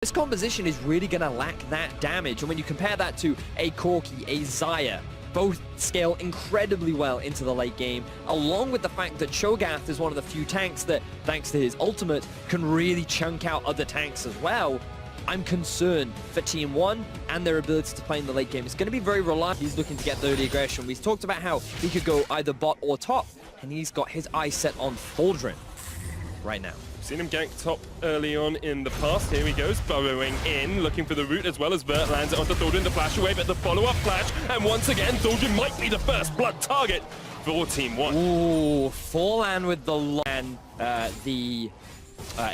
This composition is really going to lack that damage, and when you compare that to a Corki, a Xayah, both scale incredibly well into the late game, along with the fact that Cho'Gath is one of the few tanks that, thanks to his ultimate, can really chunk out other tanks as well. I'm concerned for Team 1 and their ability to play in the late game. It's going to be very reliable. He's looking to get the early aggression. We've talked about how he could go either bot or top, and he's got his eyes set on Thaldrin right now. Seen him gank top early on in the past. Here he goes, burrowing in, looking for the root as well as Vert lands it onto Thaldrin. The flash away, but the follow-up flash. And once again, Thaldrin might be the first blood target for Team 1. Ooh, Forlan with the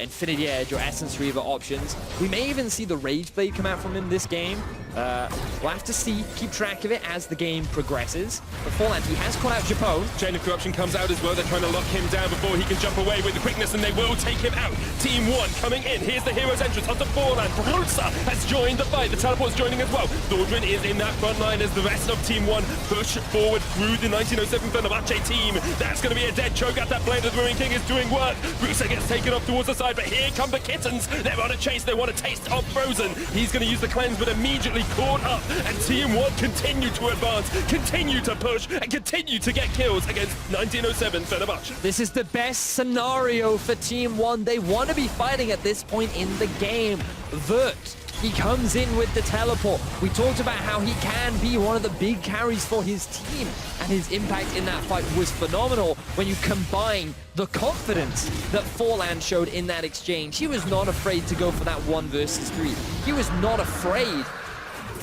Infinity Edge or Essence Reaver options. We may even see the Rage Blade come out from him this game. We'll have to see, keep track of it as the game progresses. But Forlan, he has caught out Japone. Chain of Corruption comes out as well. They're trying to lock him down before he can jump away with the quickness, and they will take him out. Team 1 coming in. Here's the hero's entrance onto Forlan. Brusa has joined the fight. The teleport's joining as well. Thaldrin is in that front line as the rest of Team 1 push forward through the 1907 Fenerbahce team. That's going to be a dead Cho'Gath. That Blade of the Ruin King is doing work. Brusa gets taken off towards the side, but here come the kittens. They're on a chase. They want a taste of Frozen. He's going to use the cleanse, but immediately caught up. And Team 1 continue to advance, continue to push, and continue to get kills against 1907 Fenerbahce. This is the best scenario for Team 1. They want to be fighting at this point in the game. Vert, he comes in with the teleport. We talked about how he can be one of the big carries for his team, and his impact in that fight was phenomenal when you combine the confidence that Forlan showed in that exchange. He was not afraid to go for that 1 versus 3. He was not afraid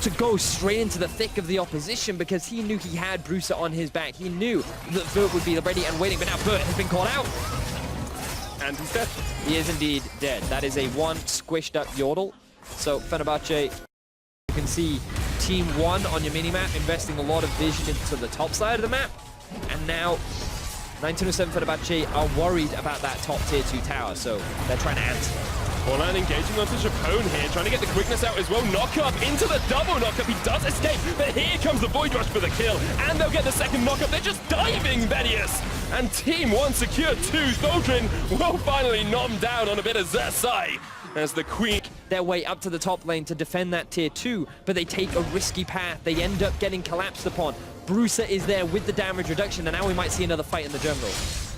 to go straight into the thick of the opposition because he knew he had Brusa on his back. He knew that Vert would be ready and waiting, but now Vert has been called out. And he's dead. He is indeed dead. That is a 1 squished up Yordle. So Fenerbahce, you can see Team 1 on your minimap investing a lot of vision into the top side of the map. And now 1907 Fenerbahce are worried about that top tier 2 tower, so they're trying to answer. Forlan engaging onto Japone here, trying to get the quickness out as well. Knock-up into the double knock-up. He does escape, but here comes the Void Rush for the kill. And they'll get the second knock-up. They're just diving, Vedius. And Team 1 secure 2. Thaldrin will finally nom down on a bit of Zersai as the Queen their way up to the top lane to defend that tier 2, but they take a risky path. They end up getting collapsed upon. Brusa is there with the damage reduction, and now we might see another fight in the jungle.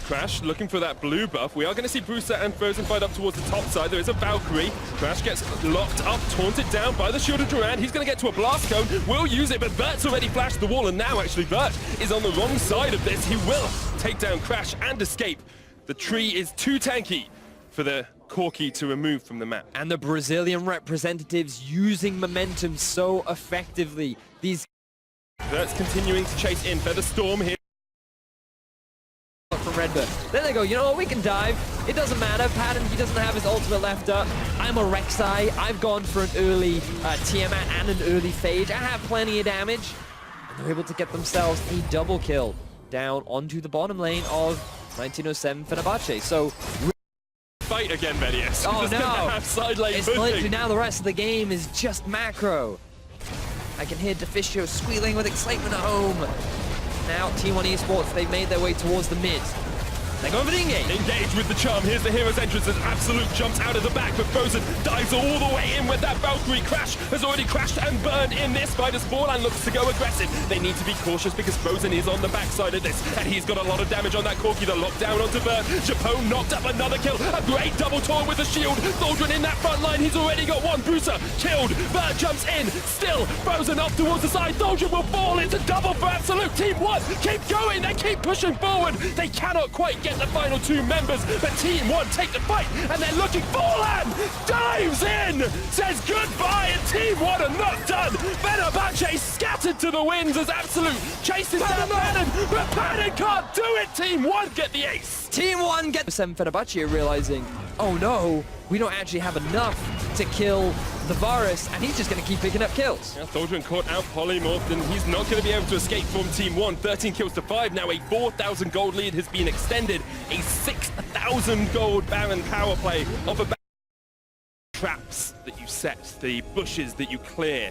Crash looking for that blue buff. We are going to see Brusa and Frozen fight up towards the top side. There is a Valkyrie. Crash gets locked up, taunted down by the Shield of Durand. He's going to get to a blast cone. Will use it, but Vert's already flashed the wall, and now actually Vert is on the wrong side of this. He will take down Crash and escape. The tree is too tanky for the Corki to remove from the map. And the Brazilian representatives using momentum so effectively. These Vert's continuing to chase in. Feather Storm here from Redbird. Then they go, you know what, we can dive. It doesn't matter. Patton, he doesn't have his ultimate left up. I'm a Rek'Sai. I've gone for an early Tiamat and an early Phage. I have plenty of damage. And they're able to get themselves a double kill down onto the bottom lane of 1907 Fenerbahce. So fight again, Vedius. oh no, have side lane it's literally now the rest of the game is just macro. I can hear Deficio squealing with excitement at home. Now, Team 1 Esports, they've made their way towards the mid. They're going for the engage. Engage with the charm. Here's the hero's entrance as Absolute jumps out of the back, but Frozen dives all the way in with that Valkyrie. Crash has already crashed and burned in this fight as Forlan looks to go aggressive. They need to be cautious because Frozen is on the backside of this, and he's got a lot of damage on that Corki. The lockdown onto Vert. Japone knocked up another kill. A great double taunt with the shield. Thaldrin in that front line. He's already got 1. Brusa killed. Vert jumps in. Still, Frozen up towards the side. Thaldrin will fall into double for Absolute. Team 1 keep going. They keep pushing forward. They cannot quite get the final 2 members, but Team 1 take the fight, and they're looking. Forlan dives in, says goodbye, and Team 1 are not done. Fenerbahce scattered to the winds as Absolute chases down Patton, but Patton can't do it. Team 1 get the ace. Team 1 get 7 Fenerbahce realizing, oh no, we don't actually have enough to kill the Varus, and he's just going to keep picking up kills. Yeah, Thaldrin caught out polymorphed, and he's not going to be able to escape from Team 1. 13 kills to 5. Now a 4,000 gold lead has been extended. A 6,000 gold Baron power play of a traps that you set, the bushes that you clear.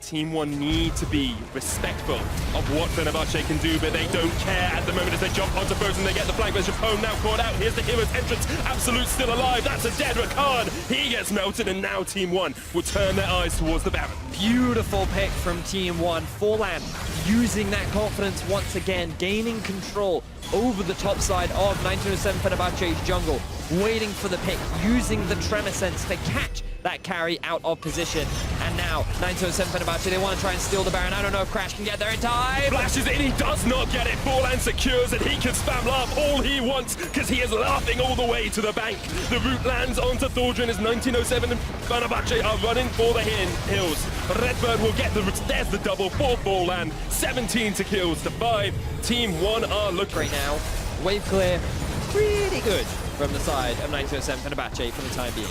Team 1 need to be respectful of what Fenerbahce can do, but they don't care at the moment as they jump onto Frozen. They get the flank, but Japone now caught out. Here's the hero's entrance. Absolute still alive. That's a dead Rakan. He gets melted, and now Team 1 will turn their eyes towards the Baron. Beautiful pick from Team 1. Forlan using that confidence once again, gaining control over the top side of 1907 Fenerbahce's jungle, waiting for the pick, using the tremor sense to catch that carry out of position. And now 1907 Fenerbahce, they want to try and steal the Baron. I don't know if Crash can get there in time. Flashes in, he does not get it. Forlan secures it. He can spam laugh all he wants because he is laughing all the way to the bank. The root lands onto Thordrin as 1907 and Fenerbahce are running for the hills. Redbird will get the roots. There's the double for Forlan. 17 to kills to 5. Team 1 are looking right now. Wave clear, pretty good from the side of 1907 Fenerbahce for the time being.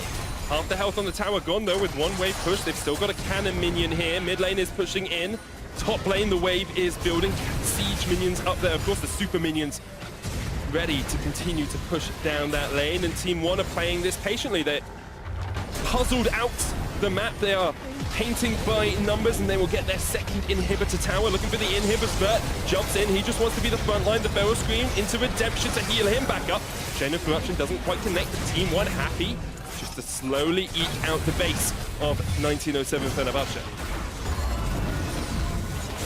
Half the health on the tower gone though with one wave push. They've still got a cannon minion here. Mid lane is pushing in. Top lane, the wave is building. Siege minions up there. Of course, the super minions ready to continue to push down that lane. And Team 1 are playing this patiently. They're puzzled out the map. They are painting by numbers, and they will get their second inhibitor tower. Looking for the inhibitors. Bert jumps in. He just wants to be the front line. The Feral Scream into Redemption to heal him back up. Chain of Corruption doesn't quite connect. The Team 1 happy just to slowly eke out the base of 1907 Fenerbahce.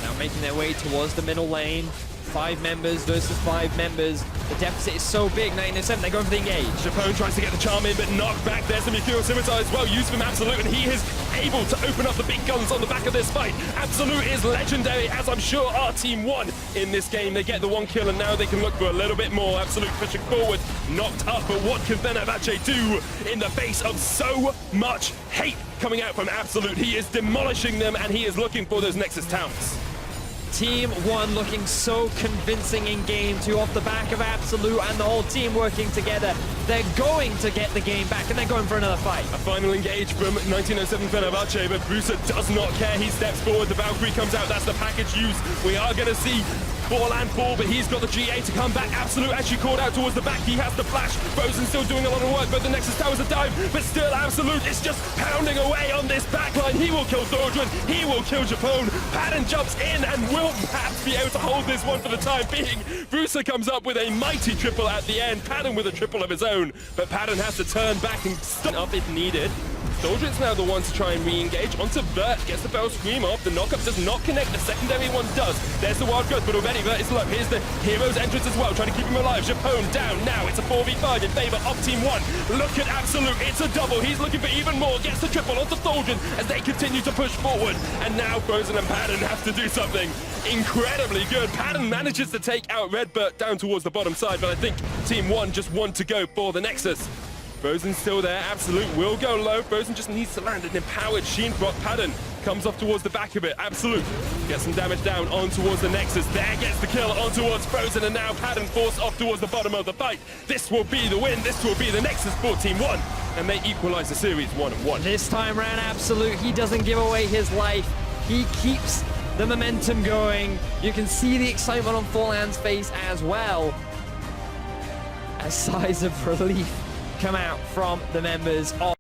Now making their way towards the middle lane. 5 members versus 5 members. The deficit is so big, 1907, they're going for the engage. Japone tries to get the charm in, but knocked back. There's the Mercurial Scimitar as well, used from Absolute, and he is able to open up the big guns on the back of this fight. Absolute is legendary, as I'm sure our Team 1 in this game. They get the 1 kill, and now they can look for a little bit more. Absolute pushing forward, knocked up, but what can Fenerbahce do in the face of so much hate coming out from Absolute? He is demolishing them, and he is looking for those Nexus towers. Team 1 looking so convincing in game 2 off the back of Absolute and the whole team working together. They're going to get the game back, and they're going for another fight. A final engage from 1907 Fenerbahce, but Brucer does not care. He steps forward. The Valkyrie comes out. That's the package used. We are going to see Forlan fall, but he's got the GA to come back. Absolute actually called out towards the back. He has the flash. Frozen still doing a lot of work, but the Nexus Tower's a dive. But still, Absolute is just pounding away on this backline. He will kill Thordrin. He will kill Japone. Patton jumps in and will perhaps be able to hold this one for the time being. Brucer comes up with a mighty triple at the end. Patton with a triple of his own, but Patton has to turn back and stop up if needed. Thordrin's now the one to try and re-engage onto Vert. Gets the Feral Scream off. The knockup does not connect. The secondary one does. There's the wild growth, but already Vert is low. Here's the hero's entrance as well, trying to keep him alive. Japone down now. It's a 4v5 in favor of Team 1. Look at Absolute. It's a double. He's looking for even more. Gets the triple onto Thordrin as they continue to push forward. And now Frozen and Patton have to do something incredibly good. Patton manages to take out Redbird down towards the bottom side, but I think Team 1 just want to go for the Nexus. Frozen's still there. Absolute will go low. Frozen just needs to land an empowered Sheen Proc. Patton comes off towards the back of it. Absolute gets some damage down on towards the Nexus. There gets the kill on towards Frozen, and now Patton forced off towards the bottom of the fight. This will be the win. This will be the Nexus for Team 1, and they equalize the series 1-1. This time round, Absolute, he doesn't give away his life. He keeps the momentum going. You can see the excitement on Forlan's face as well, as sighs of relief come out from the members of